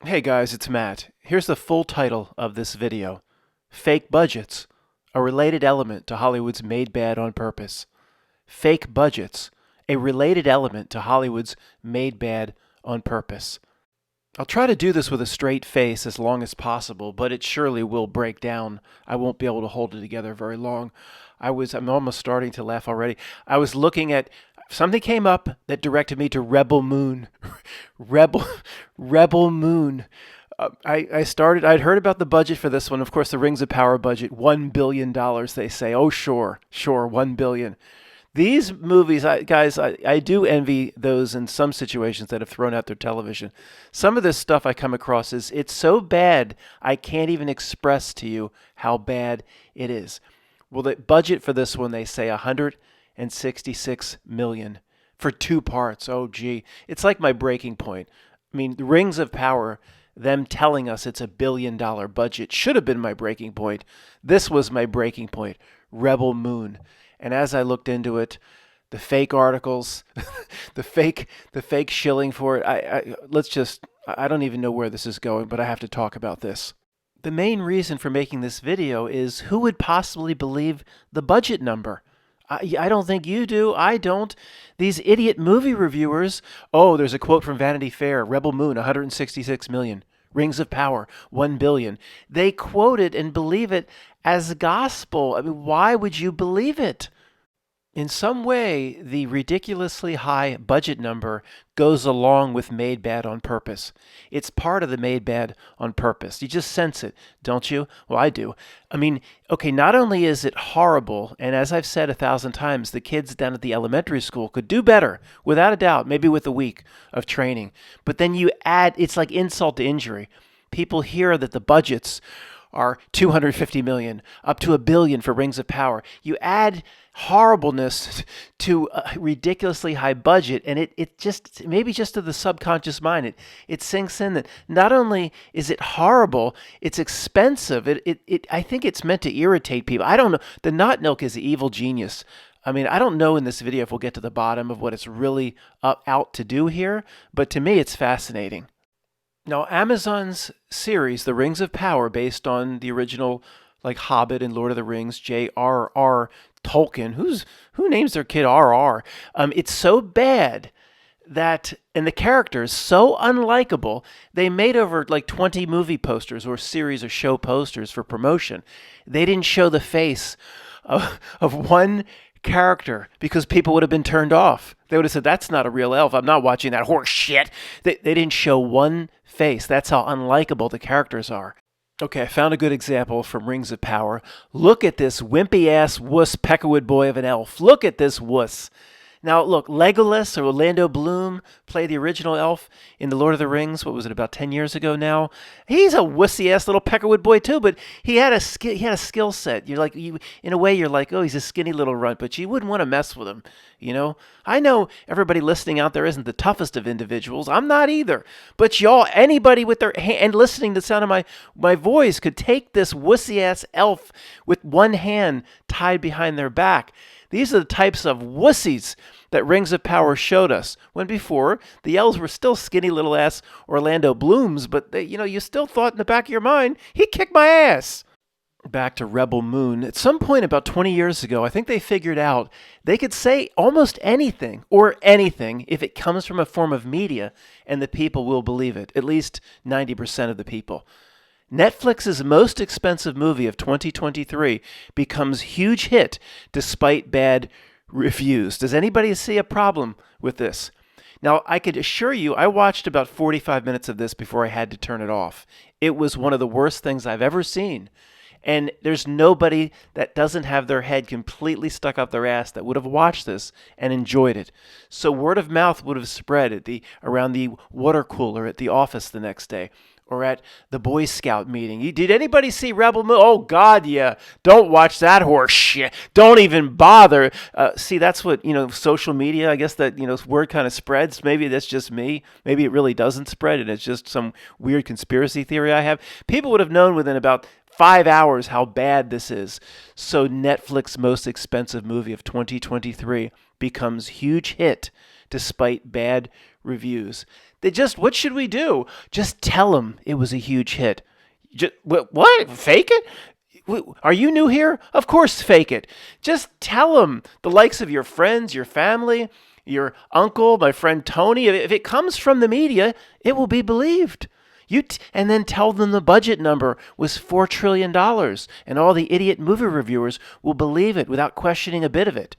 Hey guys, it's Matt. Here's the full title of this video. Fake Budgets, a related element to Hollywood's Made Bad on Purpose. Fake Budgets, a related element to Hollywood's Made Bad on Purpose. I'll try to do this with a straight face as long as possible, but it surely will break down. I won't be able to hold it together very long. I'm almost starting to laugh already. I was looking at something came up that directed me to Rebel Moon. Rebel Rebel Moon. I'd heard about the budget for this one. Of course, the Rings of Power budget, $1 billion, they say. Oh, sure, $1 billion. These movies, I do envy those in some situations that have thrown out their television. Some of this stuff I come across it's so bad, I can't even express to you how bad it is. Well, the budget for this one, they say 166 million for two parts. Oh, gee. It's like my breaking point. I mean, the Rings of Power, them telling us it's $1 billion budget should have been my breaking point. This was my breaking point. Rebel Moon. And as I looked into it, the fake articles, the fake shilling for it, I don't even know where this is going, but I have to talk about this. The main reason for making this video is who would possibly believe the budget number? I don't think you do. I don't. These idiot movie reviewers. Oh, there's a quote from Vanity Fair. Rebel Moon, 166 million. Rings of Power, 1 billion. They quote it and believe it as gospel. I mean, why would you believe it? In some way, the ridiculously high budget number goes along with Made Bad on Purpose. It's part of the Made Bad on Purpose. You just sense it, don't you? Well, I do. I mean, okay, not only is it horrible, and as I've said 1,000 times, the kids down at the elementary school could do better, without a doubt, maybe with a week of training. But then you add, it's like insult to injury. People hear that the budgets are 250 million, up to $1 billion for Rings of Power. You add horribleness to a ridiculously high budget, and it just, maybe just to the subconscious mind, it sinks in that not only is it horrible, it's expensive. I think it's meant to irritate people. I don't know. The Not Milk is an evil genius. I mean, I don't know in this video if we'll get to the bottom of what it's really out to do here, but to me, it's fascinating. Now, Amazon's series, The Rings of Power, based on the original, like Hobbit and Lord of the Rings, J.R.R. Tolkien, who names their kid R.R.? It's so bad that, and the characters so unlikable, they made over like 20 movie posters or series or show posters for promotion. They didn't show the face of one character because people would have been turned off. They would have said, that's not a real elf. I'm not watching that horse shit. They didn't show one face. That's how unlikable the characters are. Okay, I found a good example from Rings of Power. Look at this wimpy-ass wuss Peckerwood boy of an elf. Look at this wuss. Now, look, Legolas or Orlando Bloom played the original elf in The Lord of the Rings. What was it, about 10 years ago now? He's a wussy-ass little Peckerwood boy, too, but he had a skill set. In a way, you're like, oh, he's a skinny little runt, but you wouldn't want to mess with him, you know? I know everybody listening out there isn't the toughest of individuals. I'm not either. But y'all, anybody with their hand, and listening to the sound of my voice could take this wussy-ass elf with one hand tied behind their back. These are the types of wussies that Rings of Power showed us, when before the elves were still skinny little ass Orlando Blooms, but you still thought in the back of your mind, he kicked my ass. Back to Rebel Moon. At some point about 20 years ago, I think they figured out they could say almost anything or anything if it comes from a form of media and the people will believe it, at least 90% of the people. Netflix's most expensive movie of 2023 becomes huge hit despite bad reviews. Does anybody see a problem with this? Now, I could assure you, I watched about 45 minutes of this before I had to turn it off. It was one of the worst things I've ever seen. And there's nobody that doesn't have their head completely stuck up their ass that would have watched this and enjoyed it. So word of mouth would have spread around the water cooler at the office the next day, or at the Boy Scout meeting. Did anybody see Rebel Moon? Oh, God, yeah. Don't watch that horse shit. Don't even bother. See, that's what, social media, I guess that, word kind of spreads. Maybe that's just me. Maybe it really doesn't spread, and it's just some weird conspiracy theory I have. People would have known within about 5 hours how bad this is. So Netflix's most expensive movie of 2023 becomes huge hit despite bad reviews. What should we do? Just tell them it was a huge hit. What? Fake it? Are you new here? Of course, fake it. Just tell them, the likes of your friends, your family, your uncle, my friend Tony. If it comes from the media, it will be believed. And then tell them the budget number was $4 trillion, and all the idiot movie reviewers will believe it without questioning a bit of it.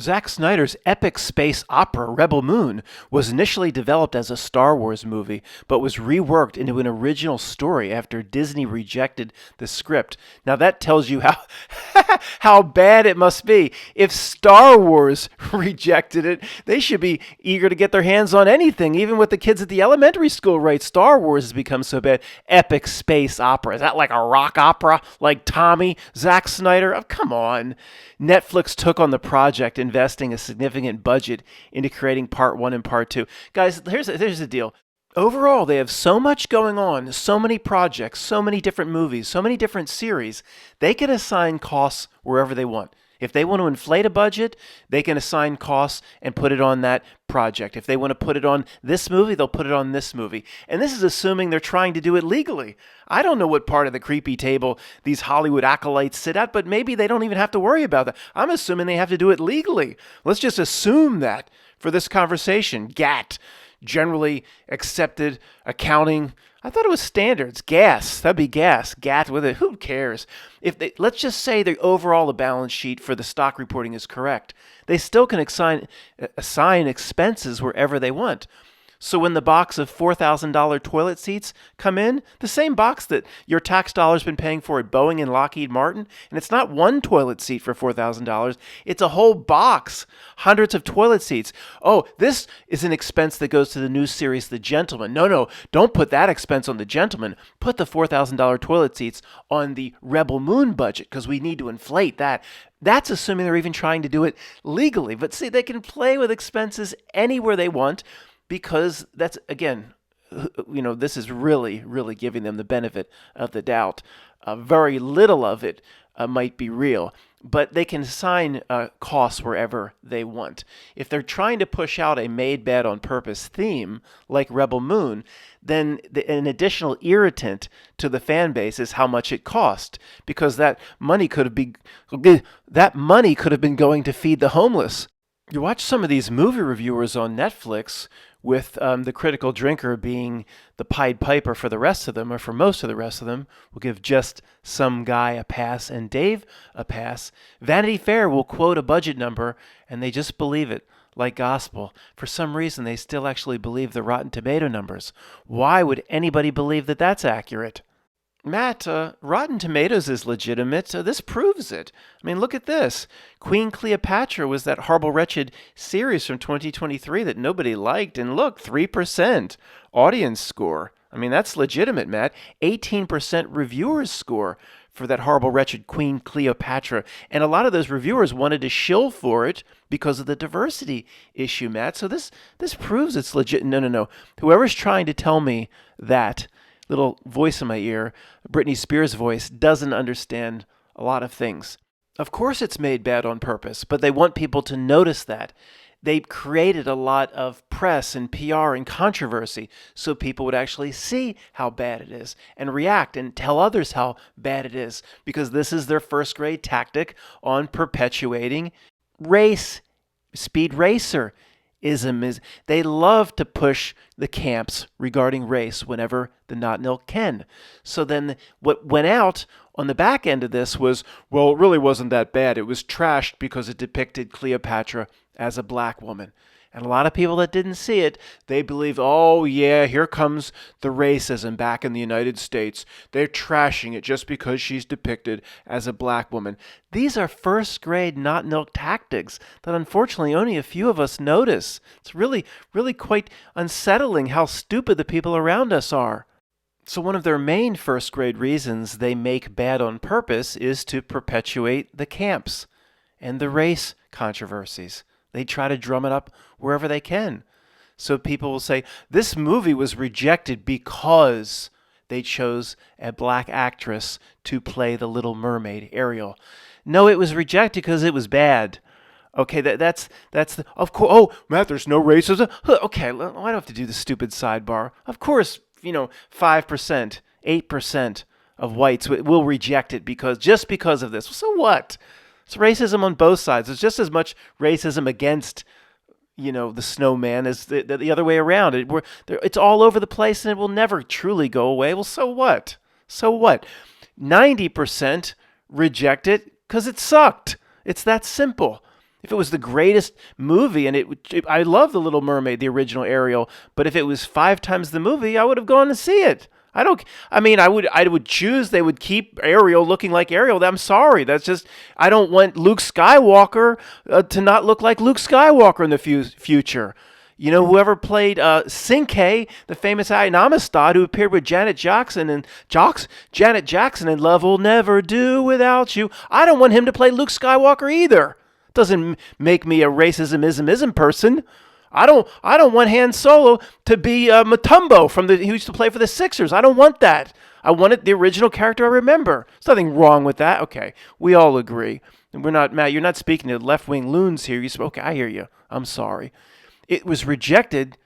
Zack Snyder's epic space opera Rebel Moon was initially developed as a Star Wars movie, but was reworked into an original story after Disney rejected the script. Now that tells you how bad it must be. If Star Wars rejected it, they should be eager to get their hands on anything, even with the kids at the elementary school, right? Star Wars has become so bad. Epic space opera. Is that like a rock opera? Like Tommy? Zack Snyder? Oh, come on. Netflix took on the project, investing a significant budget into creating part 1 and part 2. Guys, here's the deal. Overall, they have so much going on, so many projects, so many different movies, so many different series. They can assign costs wherever they want. If they want to inflate a budget, they can assign costs and put it on that project. If they want to put it on this movie, they'll put it on this movie. And this is assuming they're trying to do it legally. I don't know what part of the creepy table these Hollywood acolytes sit at, but maybe they don't even have to worry about that. I'm assuming they have to do it legally. Let's just assume that for this conversation. GAT, generally accepted accounting. I thought it was standards. GAS. That'd be GAS. GAT with it. Who cares? Let's just say the overall the balance sheet for the stock reporting is correct. They still can assign expenses wherever they want. So when the box of $4,000 toilet seats come in, the same box that your tax dollars been paying for at Boeing and Lockheed Martin, and it's not one toilet seat for $4,000, it's a whole box, hundreds of toilet seats. Oh, this is an expense that goes to the new series, The Gentleman. No, don't put that expense on The Gentleman. Put the $4,000 toilet seats on the Rebel Moon budget because we need to inflate that. That's assuming they're even trying to do it legally. But see, they can play with expenses anywhere they want, because that's, again, this is really, really giving them the benefit of the doubt. Very little of it might be real, but they can assign costs wherever they want. If they're trying to push out a made bad on purpose theme like Rebel Moon, then an additional irritant to the fan base is how much it cost, because that money could have been going to feed the homeless. You watch some of these movie reviewers on Netflix, with the critical drinker being the Pied Piper for the rest of them, or for most of the rest of them. We'll give just some guy a pass and Dave a pass. Vanity Fair will quote a budget number, and they just believe it like gospel. For some reason, they still actually believe the Rotten Tomato numbers. Why would anybody believe that that's accurate? Matt, Rotten Tomatoes is legitimate. This proves it. I mean, look at this. Queen Cleopatra was that horrible, wretched series from 2023 that nobody liked. And look, 3% audience score. I mean, that's legitimate, Matt. 18% reviewers score for that horrible, wretched Queen Cleopatra. And a lot of those reviewers wanted to shill for it because of the diversity issue, Matt. So this proves it's legit. No. Whoever's trying to tell me that, little voice in my ear, Britney Spears' voice, doesn't understand a lot of things. Of course it's made bad on purpose, but they want people to notice that. They created a lot of press and PR and controversy so people would actually see how bad it is and react and tell others how bad it is, because this is their first grade tactic on perpetuating race, speed racer. They love to push the camps regarding race whenever the Not Nil can. So then what went out on the back end of this was, well, it really wasn't that bad. It was trashed because it depicted Cleopatra as a black woman. And a lot of people that didn't see it, they believe, oh yeah, here comes the racism back in the United States. They're trashing it just because she's depicted as a black woman. These are first grade Not Nil tactics that unfortunately only a few of us notice. It's really, really quite unsettling how stupid the people around us are. So one of their main first grade reasons they make bad on purpose is to perpetuate the camps and the race controversies. They try to drum it up wherever they can. So people will say, this movie was rejected because they chose a black actress to play the Little Mermaid, Ariel. No, it was rejected because it was bad. Okay, that's the of course. Oh, Matt, there's no racism. Huh, okay, I don't have to do the stupid sidebar. Of course, 5%, 8% of whites will reject it because of this. So what? It's racism on both sides. It's just as much racism against the snowman as the other way around. It's all over the place and it will never truly go away. Well, so what? So what? 90% reject it because it sucked. It's that simple. If it was the greatest movie, and I love The Little Mermaid, the original Ariel, but if it was 5 times the movie, I would have gone to see it. I don't. I mean, I would choose. They would keep Ariel looking like Ariel. I'm sorry. That's just. I don't want Luke Skywalker to not look like Luke Skywalker in the future. Whoever played Cinque, the famous Amistad, who appeared with Janet Jackson in Love Will Never Do Without You. I don't want him to play Luke Skywalker either. Doesn't make me a racism person. I don't want Han Solo to be Mutombo he used to play for the Sixers. I don't want that. I wanted the original character I remember. There's nothing wrong with that. Okay, we all agree. And we're not, Matt, you're not speaking to left-wing loons here. Okay, I hear you. I'm sorry. It was rejected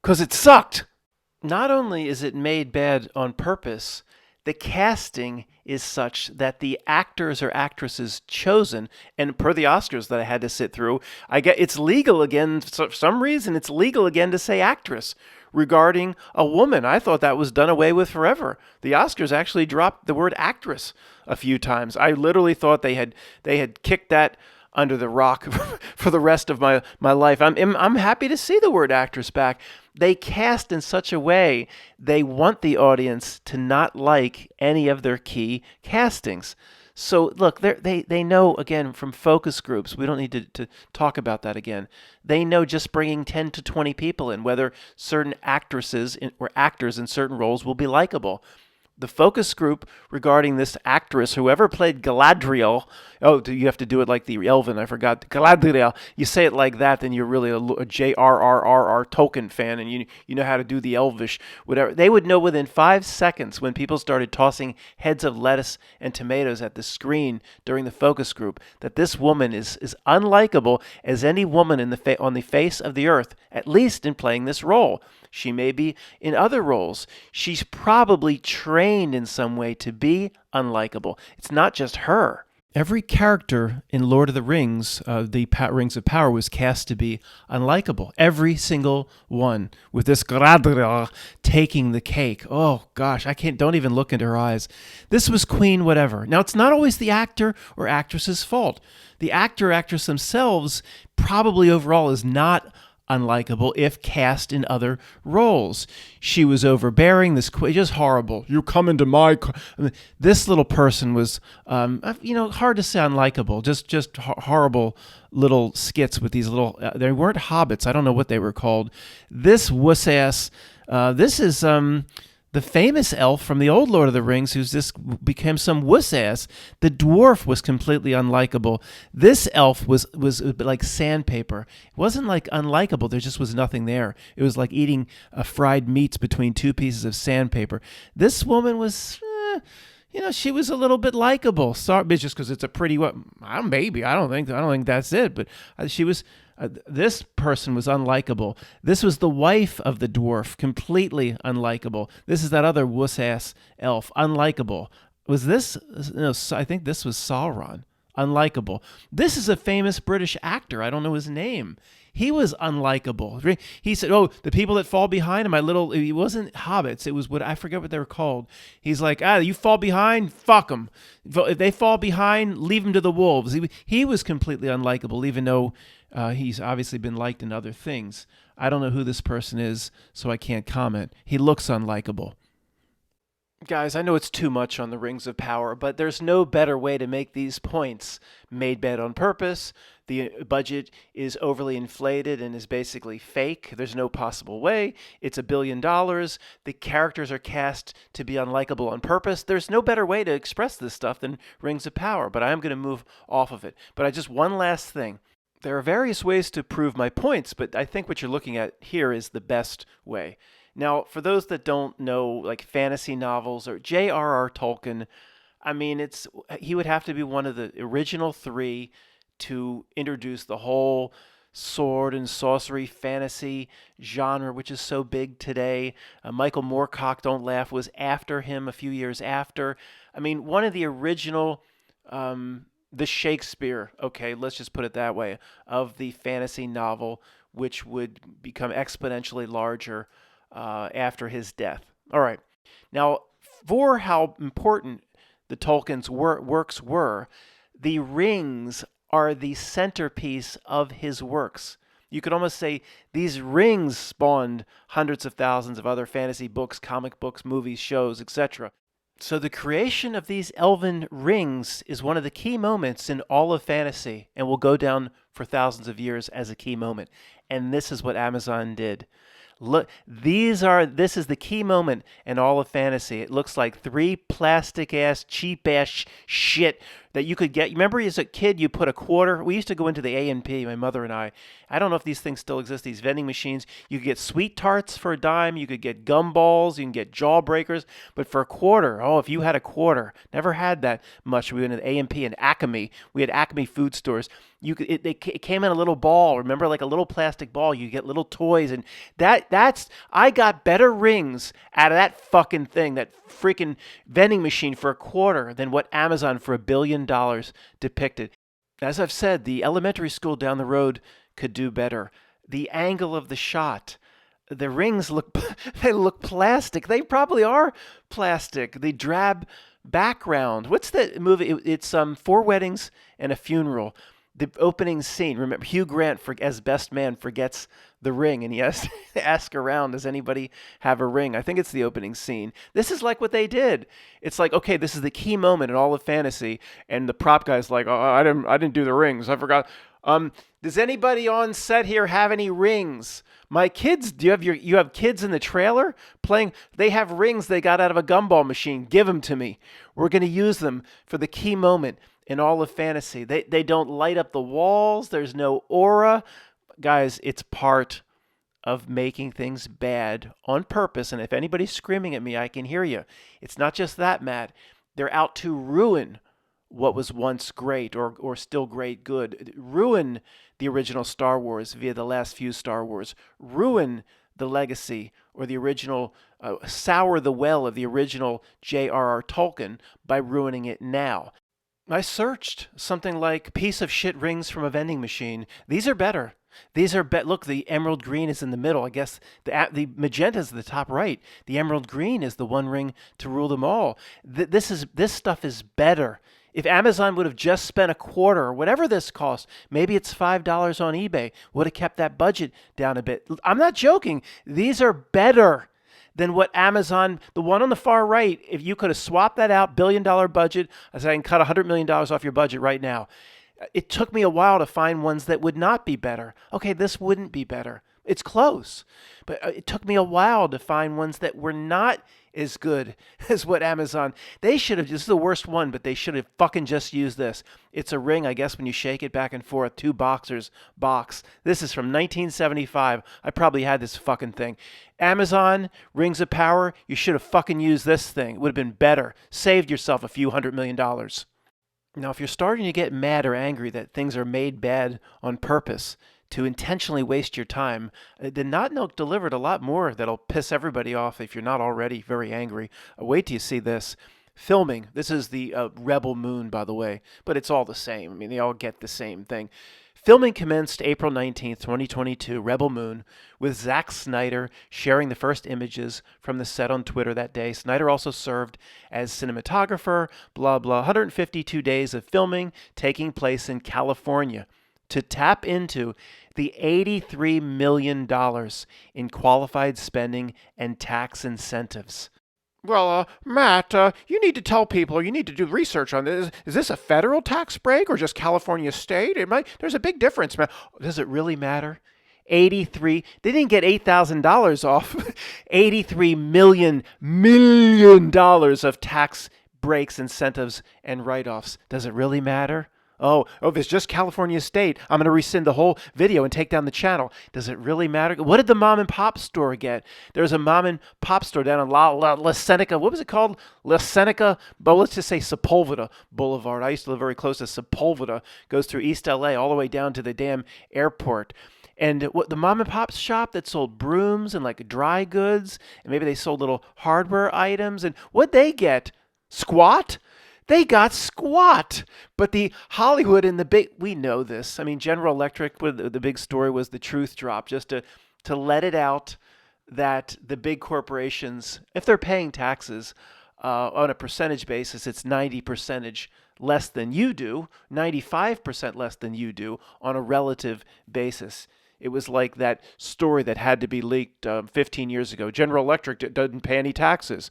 because it sucked. Not only is it made bad on purpose, the casting is such that the actors or actresses chosen, and per the Oscars that I had to sit through, I get it's legal again. For some reason, it's legal again to say actress regarding a woman. I thought that was done away with forever. The Oscars actually dropped the word actress a few times. I literally thought they had kicked that under the rock for the rest of my life. I'm happy to see the word actress back. They cast in such a way they want the audience to not like any of their key castings. So look, they know, again, from focus groups, we don't need to talk about that again. They know just bringing 10 to 20 people in, whether certain actresses or actors in certain roles will be likable. The focus group regarding this actress, whoever played Galadriel, you have to do it like the Elven, I forgot, Galadriel. You say it like that, then you're really a J.R.R.R.R. Tolkien fan, and you know how to do the Elvish, whatever. They would know within 5 seconds when people started tossing heads of lettuce and tomatoes at the screen during the focus group that this woman is unlikable as any woman on the face of the earth, at least in playing this role. She may be in other roles. She's probably trained in some way to be unlikable. It's not just her. Every character in Lord of the Rings, the Rings of Power, was cast to be unlikable. Every single one, with this Galadriel taking the cake. Oh gosh, don't even look into her eyes. This was Queen whatever. Now, it's not always the actor or actress's fault. The actor or actress themselves probably overall is not unlikable if cast in other roles. She was overbearing. Just horrible. You come into my. This little person was, hard to say unlikable. Just horrible little skits with these little. They weren't hobbits. I don't know what they were called. This wuss ass. This is the famous elf from the old Lord of the Rings, who's became some wuss ass. The dwarf was completely unlikable. This elf was like sandpaper. It wasn't like unlikable. There just was nothing there. It was like eating fried meats between 2 pieces of sandpaper. This woman was, she was a little bit likable. Sorry, just because it's a pretty maybe. I don't think that's it. But she was. This person was unlikable. This was the wife of the dwarf, completely unlikable. This is that other wuss-ass elf, unlikable. Was this? No, I think this was Sauron, unlikable. This is a famous British actor. I don't know his name. He was unlikable. He said, the people that fall behind him, it wasn't hobbits. It was I forget what they were called. He's like, you fall behind, fuck them. If they fall behind, leave them to the wolves. He was completely unlikable, even though he's obviously been liked in other things. I don't know who this person is, so I can't comment. He looks unlikable. Guys, I know it's too much on the Rings of Power, but there's no better way to make these points. Made bad on purpose. The budget is overly inflated and is basically fake. There's no possible way. It's $1 billion. The characters are cast to be unlikable on purpose. There's no better way to express this stuff than Rings of Power, but I am going to move off of it. But one last thing. There are various ways to prove my points, but I think what you're looking at here is the best way. Now, for those that don't know, like fantasy novels or J.R.R. Tolkien, he would have to be one of the original 3 to introduce the whole sword and sorcery fantasy genre, which is so big today. Michael Moorcock, Don't Laugh, was after him a few years after. I mean, one of the original, the Shakespeare, okay, let's just put it that way, of the fantasy novel, which would become exponentially larger after his death. All right. Now, for how important the Tolkien's works were, the rings are the centerpiece of his works. You could almost say these rings spawned hundreds of thousands of other fantasy books, comic books, movies, shows, etc. So the creation of these elven rings is one of the key moments in all of fantasy and will go down for thousands of years as a key moment. And this is what Amazon did. Look, this is the key moment in all of fantasy. It looks like three plastic ass, cheap ass shit that you could get. Remember as a kid, you put a quarter. We used to go into the A&P, my mother and I. I don't know if these things still exist, these vending machines. You could get sweet tarts for a dime. You could get gumballs. You can get jawbreakers. But for a quarter, oh, if you had a quarter, never had that much. We went into A&P and Acme. We had Acme food stores. It came in a little ball. Remember, like a little plastic ball. You get little toys, and I got better rings out of that fucking thing, that freaking vending machine for a quarter, than what Amazon for $1 billion depicted. As I've said, the elementary school down the road could do better. The angle of the shot. The rings look plastic. They probably are plastic. The drab background. What's that movie? It's Four Weddings and a Funeral. The opening scene, remember, Hugh Grant, as best man, forgets the ring, and he has to ask around, does anybody have a ring? I think it's the opening scene. This is like what they did. It's like, okay, this is the key moment in all of fantasy, and the prop guy's like, oh, I didn't do the rings. I forgot. Does anybody on set here have any rings? My kids, you have kids in the trailer playing? They have rings they got out of a gumball machine. Give them to me. We're going to use them for the key moment in all of fantasy. They don't light up the walls. There's no aura. Guys, it's part of making things bad on purpose. And if anybody's screaming at me, I can hear you. It's not just that, Matt. They're out to ruin what was once great or still great good. Ruin the original Star Wars via the last few Star Wars. Ruin the legacy or the original, sour the well of the original J.R.R. Tolkien by ruining it now. I searched something like piece of shit rings from a vending machine. These are better. Look, the emerald green is in the middle. I guess the magenta is the top right. The emerald green is the one ring to rule them all. This stuff is better. If Amazon would have just spent a quarter or whatever this costs, maybe it's $5 on eBay, would have kept that budget down a bit. I'm not joking. These are better than what Amazon, the one on the far right, if you could have swapped that out, $1 billion budget, I say I can cut $100 million off your budget right now. It took me a while to find ones that would not be better. Okay, this wouldn't be better. It's close. But it took me a while to find ones that were not as good as what Amazon. They should have, this is the worst one, but they should have fucking just used this. It's a ring, I guess, when you shake it back and forth, two boxers box. This is from 1975. I probably had this fucking thing. Amazon, Rings of Power, you should have fucking used this thing. It would have been better. Saved yourself a few $100 million. Now, if you're starting to get mad or angry that things are made bad on purpose, to intentionally waste your time, the Not Milk delivered a lot more that'll piss everybody off if you're not already very angry. Wait till you see this. Filming. This is the Rebel Moon, by the way, but it's all the same. I mean, they all get the same thing. Filming commenced April 19th, 2022, Rebel Moon, with Zack Snyder sharing the first images from the set on Twitter that day. Snyder also served as cinematographer, blah, blah. 152 days of filming taking place in California to tap into the $83 million in qualified spending and tax incentives. Well, Matt, you need to tell people, you need to do research on this. Is this a federal tax break or just California state? There's a big difference, man. Does it really matter? 83, they didn't get $8,000 off. $83 million of tax breaks, incentives, and write-offs. Does it really matter? If it's just California State, I'm going to rescind the whole video and take down the channel. Does it really matter? What did the mom and pop store get? There's a mom and pop store down in La Seneca. What was it called? La Seneca, but let's just say Sepulveda Boulevard. I used to live very close to Sepulveda. Goes through East LA all the way down to the damn airport. And what the mom and pop shop that sold brooms and like dry goods, and maybe they sold little hardware items. And what'd they get? Squat? They got squat. But the Hollywood and the big, we know this. I mean, General Electric, the big story was the truth drop, just to let it out that the big corporations, if they're paying taxes on a percentage basis, it's 90% less than you do, 95% less than you do on a relative basis. It was like that story that had to be leaked 15 years ago. General Electric doesn't pay any taxes.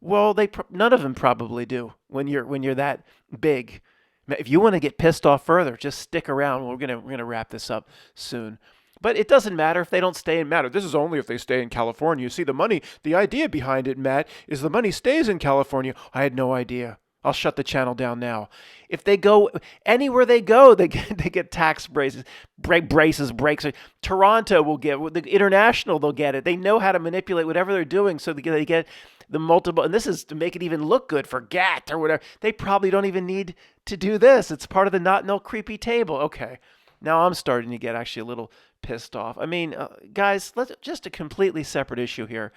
Well, none of them probably do when you're that big. If you want to get pissed off further, just stick around. We're gonna wrap this up soon. But it doesn't matter if they don't stay in matter. This is only if they stay in California. You see, the idea behind it, Matt, is the money stays in California. I had no idea. I'll shut the channel down now. If they go anywhere they go, they get tax braces, breaks. Toronto will get the international. They'll get it. They know how to manipulate whatever they're doing, so they get the multiple. And this is to make it even look good for GATT or whatever. They probably don't even need to do this. It's part of the not no creepy table. Okay, now I'm starting to get actually a little pissed off. I mean, guys, let's just a completely separate issue here.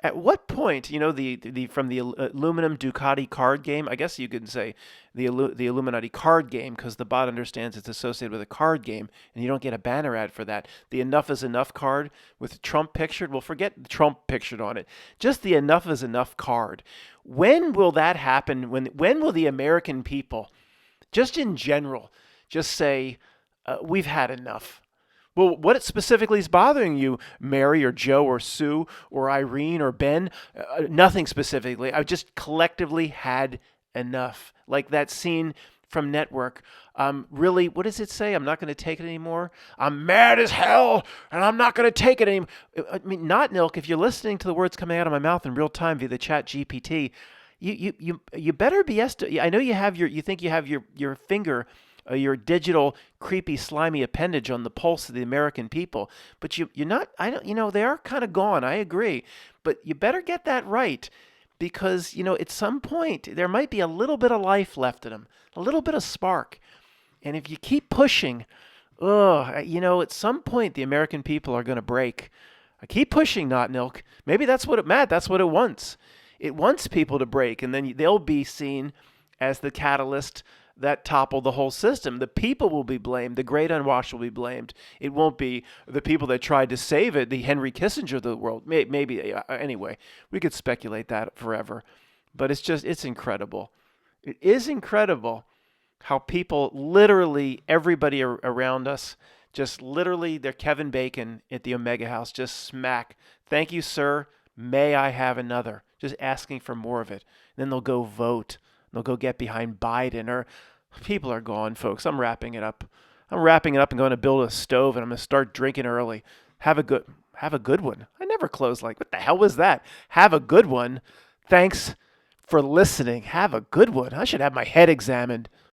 At what point, the from the aluminum Ducati card game, I guess you could say the Illuminati card game, because the bot understands it's associated with a card game, and you don't get a banner ad for that. The Enough is Enough card with Trump pictured, well, forget Trump pictured on it. Just the Enough is Enough card. When will that happen? When will the American people, just in general, just say, we've had enough? Well, what specifically is bothering you, Mary or Joe or Sue or Irene or Ben? Nothing specifically. I just collectively had enough. Like that scene from Network. Really, what does it say? I'm not going to take it anymore. I'm mad as hell, and I'm not going to take it anymore. I mean, not Nilk. If you're listening to the words coming out of my mouth in real time via the Chat GPT, you better be. I know you think you have your finger, your digital, creepy, slimy appendage on the pulse of the American people. But you're not, they are kind of gone. I agree. But you better get that right, because, at some point, there might be a little bit of life left in them, a little bit of spark. And if you keep pushing, at some point, the American people are going to break. I keep pushing, not Nilk. Maybe that's what it wants. It wants people to break, and then they'll be seen as the catalyst that topple the whole system. The people will be blamed. The great unwashed will be blamed. It won't be the people that tried to save it, the Henry Kissinger of the world. Maybe. Anyway, we could speculate that forever. But it's incredible. It is incredible how people, literally everybody around us, just literally, they're Kevin Bacon at the Omega House, just smack. Thank you, sir. May I have another? Just asking for more of it. And then they'll go vote. They'll go get behind Biden, or people are gone, folks. I'm wrapping it up. I'm wrapping it up and going to build a stove, and I'm going to start drinking early. Have a good one. I never close like, what the hell was that? Have a good one. Thanks for listening. Have a good one. I should have my head examined.